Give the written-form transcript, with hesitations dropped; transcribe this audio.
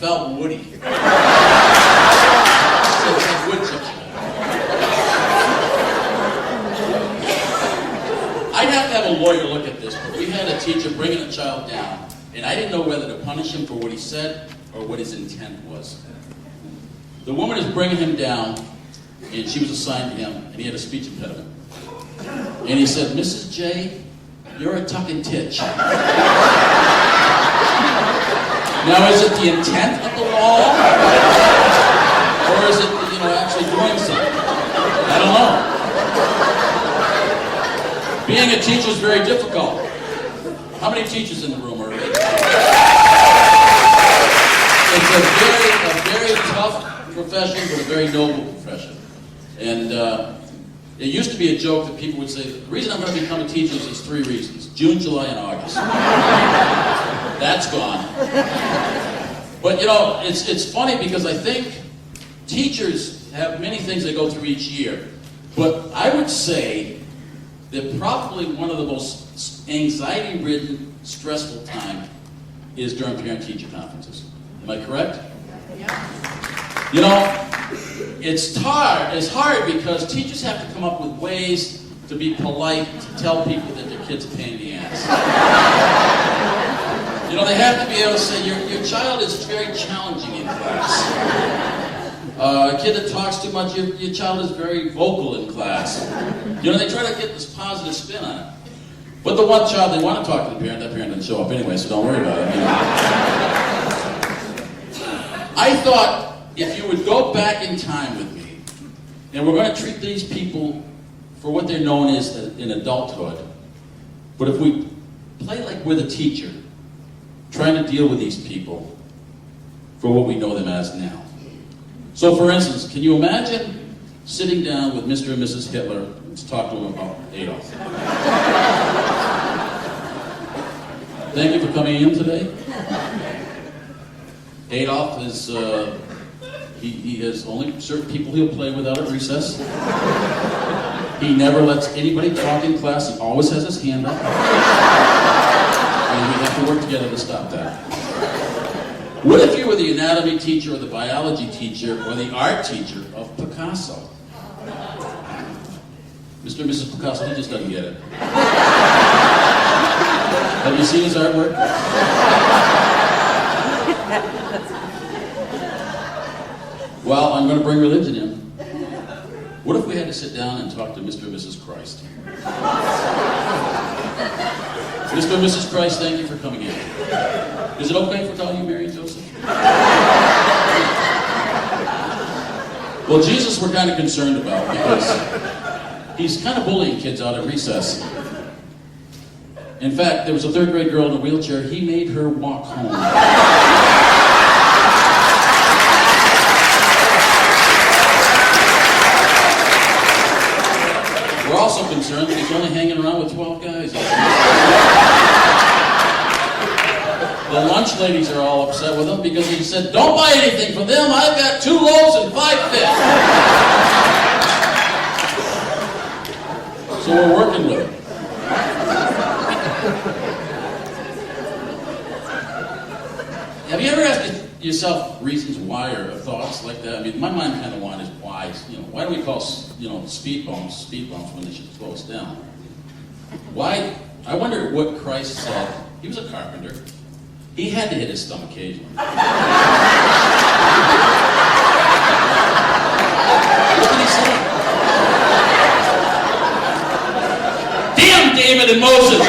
felt woody. It's wood chips. I'd have to have a lawyer look at this, but we had a teacher bringing a child down, and I didn't know whether to punish him for what he said or what his intent was. The woman is bringing him down, and she was assigned to him, and he had a speech impediment. And he said, "Mrs. J, you're a tuck and titch." Now, is it the intent of the law? Or is it, actually doing something? I don't know. Being a teacher is very difficult. How many teachers in the room are It's a very tough profession, but a very noble profession. And it used to be a joke that people would say, the reason I'm going to become a teacher is 3 reasons. June, July, and August. That's gone. But it's funny because I think teachers have many things they go through each year. But I would say that probably one of the most anxiety-ridden, stressful time is during parent-teacher conferences. Am I correct? Yeah. It's hard because teachers have to come up with ways to be polite, to tell people that their kid's a pain in the ass. They have to be able to say, your child is very challenging in class. A kid that talks too much, your child is very vocal in class. They try to get this positive spin on it. But the one child they want to talk to the parent, that parent didn't show up anyway, so don't worry about it. I thought if you would go back in time with me, and we're going to treat these people for what they're known as in adulthood, but if we play like we're the teacher, trying to deal with these people for what we know them as now. So, for instance, can you imagine sitting down with Mr. and Mrs. Hitler and talk to them about Adolf? Thank you for coming in today. Adolf is, he has only certain people he'll play with out at recess. He never lets anybody talk in class. He always has his hand up. And we have to work together to stop that. What if you were the anatomy teacher or the biology teacher or the art teacher of Picasso? Mr. and Mrs. Picasso, he just doesn't get it. Have you seen his artwork? Well, I'm going to bring religion in. What if we had to sit down and talk to Mr. and Mrs. Christ? Mr. and Mrs. Christ, thank you for coming in. Is it okay if we call you Mary and Joseph? Well, Jesus we're kind of concerned about because he's kind of bullying kids out at recess. In fact, there was a 3rd grade girl in a wheelchair. He made her walk home. We're also concerned that he's only hanging around with 12 guys. The lunch ladies are all upset with him because he said, "Don't buy anything for them. I've got 2 loaves and 5 fish." So we're working with him. Have you ever asked yourself reasons why or thoughts like that? I mean, my mind kind of wanders why. Why do we call speed bumps when they should slow us down? Why? I wonder what Christ said. He was a carpenter. He had to hit his stomach occasionally. What did he say? Damn David and Moses!